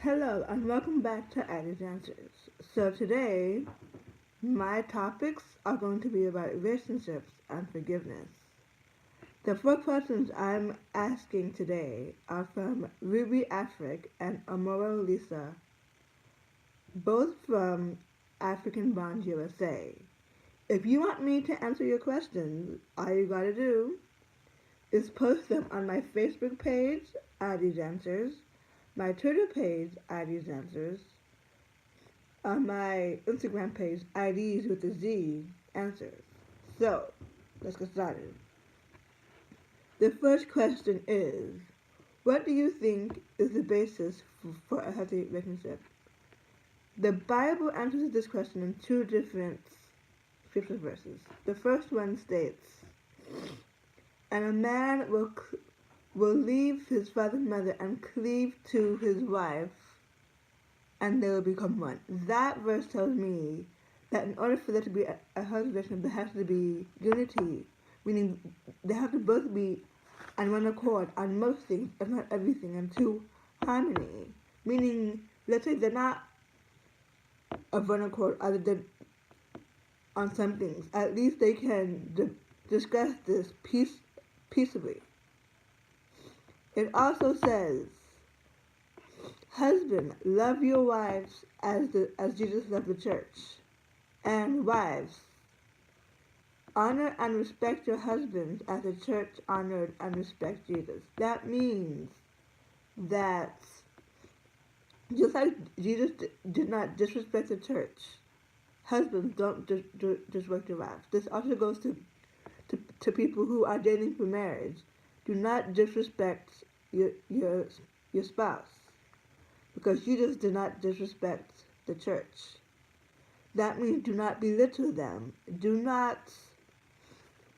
Hello and welcome back to Addie's Answers. So today, my topics are going to be about relationships and forgiveness. The four questions I'm asking today are from Ruby Afric and Amora Lisa, both from African Bond USA. If you want me to answer your questions, all you gotta do is post them on my Facebook page, Addie's Answers, my Twitter page, Addie's Answers, on my Instagram page, IDs with a Z, answers. So, let's get started. The first question is, what do you think is the basis for a healthy relationship? The Bible answers this question in two different scripture verses. The first one states, and a man will leave his father and mother and cleave to his wife, and they will become one. That verse tells me that in order for there to be a healthy relationship, there has to be unity, meaning they have to both be on one accord on most things, if not everything, and two, harmony, meaning, let's say they're not of one accord other than on some things. At least they can discuss this peaceably. It also says, husband, love your wives as Jesus loved the church. And wives, honor and respect your husbands as the church honored and respect Jesus. That means that just like Jesus did not disrespect the church, husbands don't disrespect your wives. This also goes to people who are dating for marriage. Do not disrespect your spouse, because Jesus did not disrespect the church. That means do not belittle them. Do not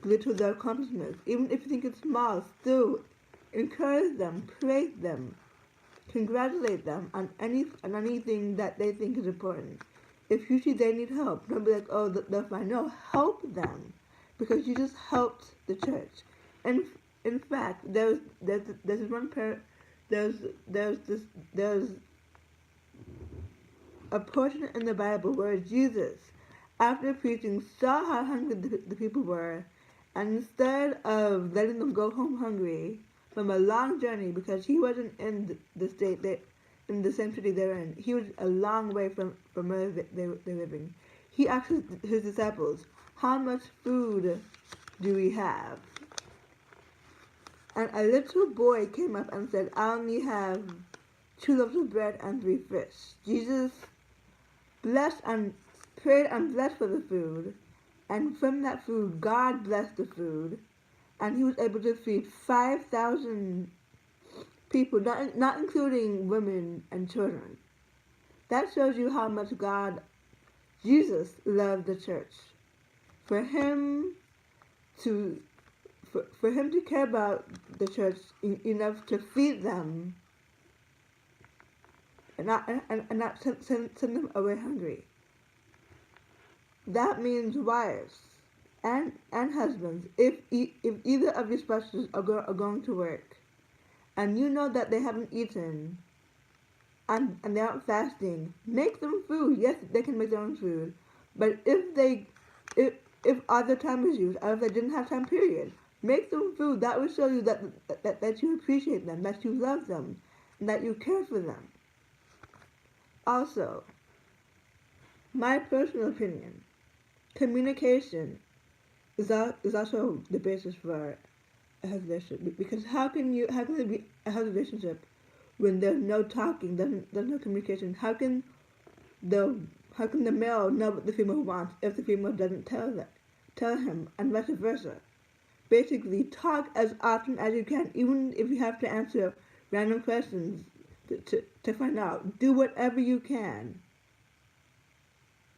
belittle their accomplishments. Even if you think it's small, still encourage them, praise them, congratulate them on anything that they think is important. If you see they need help, don't be like, oh, they're fine. No, help them, because you just helped the church. And in fact, there's one parent. There's a portion in the Bible where Jesus, after preaching, saw how hungry the people were, and instead of letting them go home hungry from a long journey, because he wasn't in the state in the same city they were in, he was a long way from where they're living. He asked his disciples, how much food do we have? And a little boy came up and said, I only have 2 loaves of bread and 3 fish. Jesus blessed and prayed and blessed for the food, and from that food, God blessed the food, and he was able to feed 5,000 people, not including women and children. That shows you how much Jesus loved the church. For him to care about the church enough to feed them and not send them away hungry. That means wives and husbands, if either of your spouses are going to work, and you know that they haven't eaten, and they aren't fasting, make them food. Yes, they can make their own food, but if other time is used, or if they didn't have time, period, make them food. That will show you that you appreciate them, that you love them, and that you care for them. Also, my personal opinion, communication is also the basis for a healthy relationship. Because how can there be a healthy relationship when there's no talking, there's no communication? How can the male know what the female wants if the female doesn't tell him, and vice versa? Basically, talk as often as you can, even if you have to answer random questions to find out. Do whatever you can.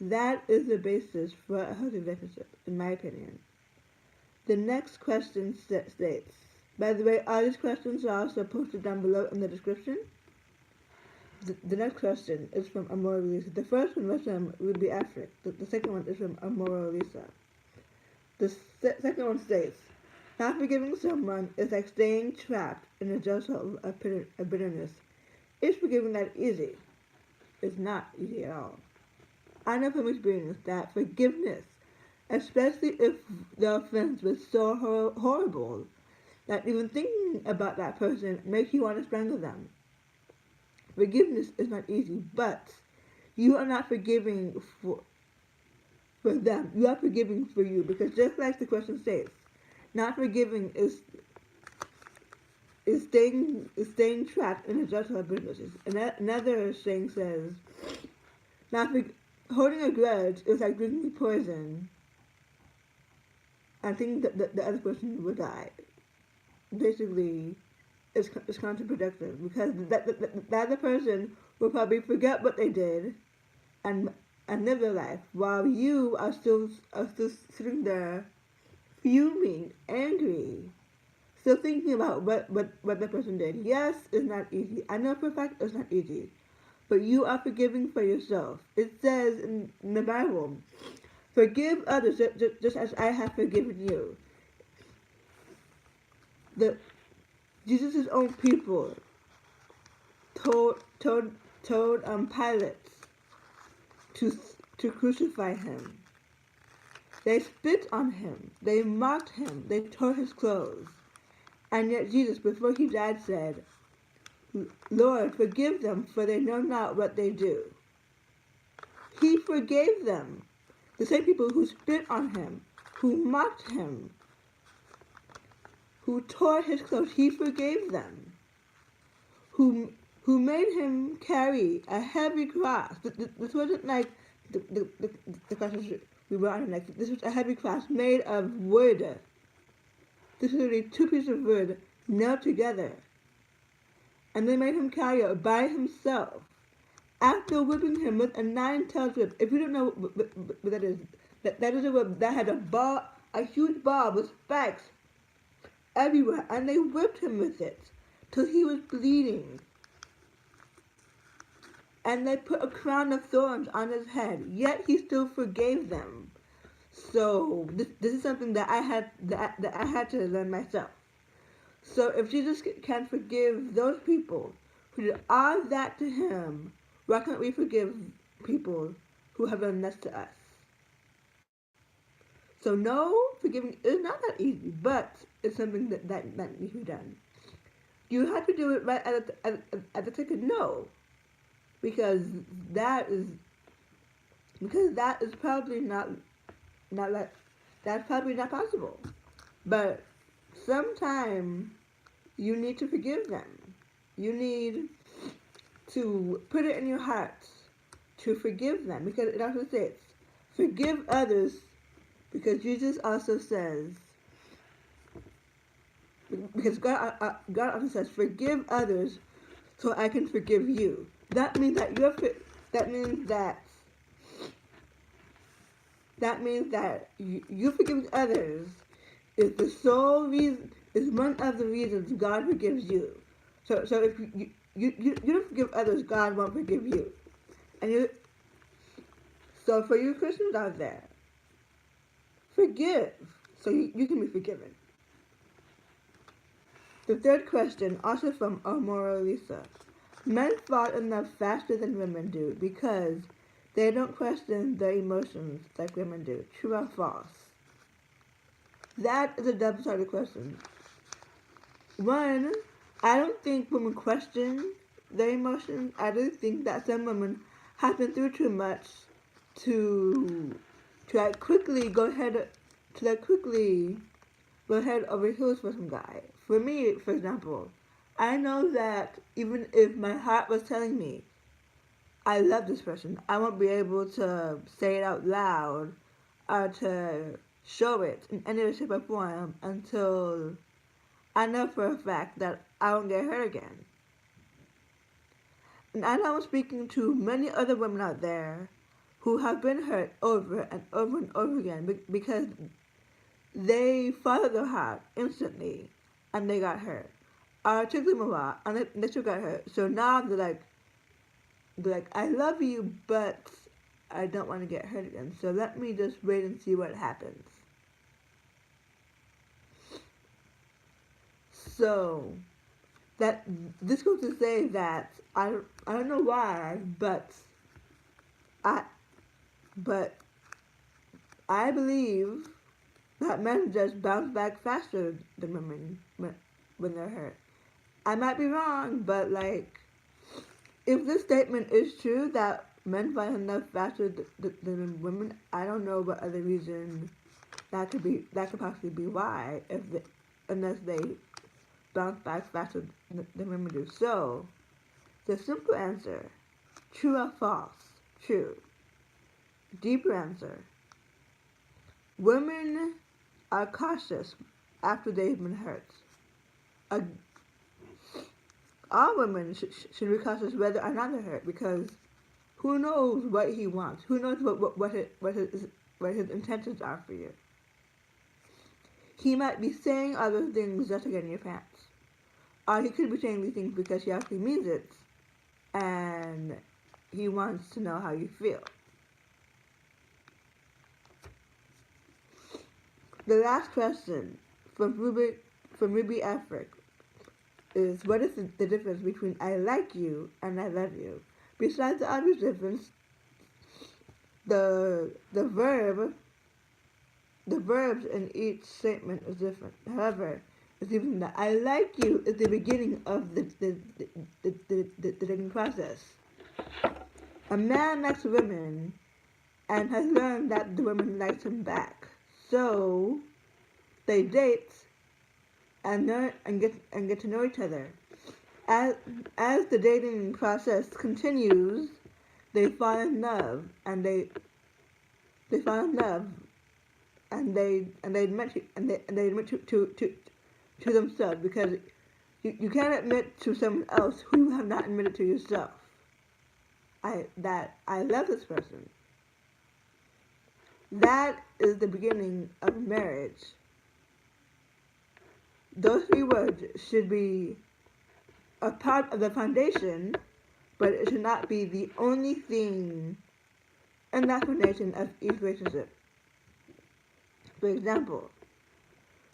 That is the basis for a healthy relationship, in my opinion. The next question states, by the way, all these questions are also posted down below in the description. The next question is from Amora Lisa. The first one was from Ruby Afric. The second one is from Amora Lisa. The second one states, not forgiving someone is like staying trapped in a jar of bitterness. Is forgiving that easy? It's not easy at all. I know from experience that forgiveness, especially if the offense was so horrible that even thinking about that person makes you want to strangle them. Forgiveness is not easy, but you are not forgiving for them. You are forgiving for you, because just like the question states, not forgiving is staying trapped in a judgment of businesses. Another saying says, not for, holding a grudge is like drinking poison and thinking that the other person will die. Basically, it's counterproductive, because the other person will probably forget what they did and live their life, while you are still sitting there fuming, angry, still thinking about what the person did. Yes, it's not easy. I know for a fact it's not easy. But you are forgiving for yourself. It says in the Bible, forgive others just as I have forgiven you. The Jesus' own people told told told Pilate to to crucify him. They spit on him. They mocked him. They tore his clothes. And yet Jesus, before he died, said, Lord, forgive them, for they know not what they do. He forgave them. The same people who spit on him, who mocked him, who tore his clothes, he forgave them. Who made him carry a heavy cross. This wasn't like the crosses we were on. Like, this was a heavy cross made of wood. This was literally two pieces of wood nailed together. And they made him carry it by himself, after whipping him with a 9-tailed whip. If you don't know what that is, that is a whip that had a huge ball with spikes everywhere, and they whipped him with it till he was bleeding. And they put a crown of thorns on his head, yet he still forgave them. So this is something that I had to learn myself. So if Jesus can forgive those people who did all that to him, why can't we forgive people who have done this to us? So no, forgiving is not that easy, but it's something that needs to be done. You have to do it right at the second no, because that is probably not like, that's probably not possible. But sometimes you need to forgive them. You need to put it in your heart to forgive them, because it also says, forgive others, because Jesus also says, because God also says, forgive others so I can forgive you. That means that you forgiving others is the sole reason, is one of the reasons God forgives you. So if you don't forgive others, God won't forgive you. So for you Christians out there, forgive so you can be forgiven. The third question, also from Amora Lisa. Men fall in love faster than women do because they don't question their emotions like women do. True or false? That is a double-sided question. One, I don't think women question their emotions. I do think that some women have been through too much to quickly go head over heels for some guy. For me, for example, I know that even if my heart was telling me I love this person, I won't be able to say it out loud or to show it in any way, shape, or form until I know for a fact that I won't get hurt again. And I know I'm speaking to many other women out there who have been hurt over and over and over again because they followed their heart instantly and they got hurt. Or it took them a while and they still got hurt. So now they're like, I love you, but I don't want to get hurt again. So let me just wait and see what happens. So that this goes to say that I don't know why, I but I believe that men just bounce back faster than women when they're hurt. I might be wrong, but like, if this statement is true that men find enough faster than women, I don't know what other reason that could possibly be why unless they bounce back faster than women do. So the simple answer, true or false? True. Deeper answer, women are cautious after they've been hurt. Uh, all women should be cautious whether or not they're hurt because who knows what he wants? Who knows what his intentions are for you? He might be saying other things just to get in your pants. Or he could be saying these things because he actually means it and he wants to know how you feel. The last question from Ruby Afric is, what is the difference between I like you and I love you? Besides the obvious difference, the verbs in each statement is different. However, it's even that I like you is the beginning of the dating process. A man likes a woman and has learned that the woman likes him back. So they date and learn and get to know each other. As the dating process continues, they fall in love and they fall in love and they admit to themselves because you can't admit to someone else who you have not admitted to yourself. I love this person. That is the beginning of marriage. Those three words should be a part of the foundation, but it should not be the only thing in the foundation of each relationship. For example,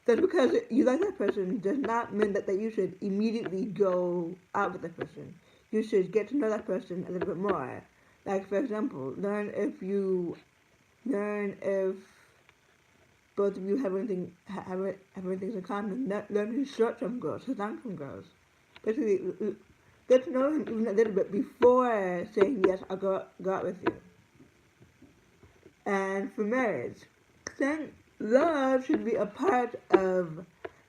just because you like that person does not mean that you should immediately go out with that person. You should get to know that person a little bit more. Like, for example, learn if both of you have anything in common. Learn his short-term goals, his long-term goals. Basically, get to know him even a little bit before saying yes, I'll go out with you. And for marriage, then love should be a part of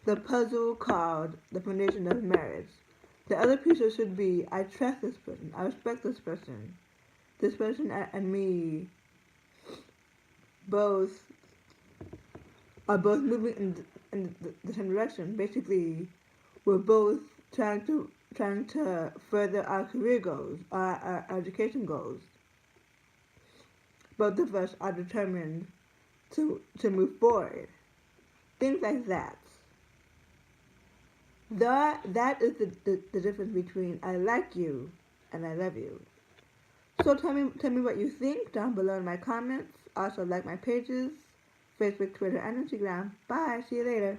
the puzzle called the foundation of marriage. The other pieces should be, I trust this person, I respect this person and me are both moving in the same direction. Basically, we're both trying to further our career goals, our education goals. Both of us are determined to move forward. Things like that. That is the difference between I like you and I love you. So tell me what you think down below in my comments. Also like my pages, Facebook, Twitter, and Instagram. Bye. See you later.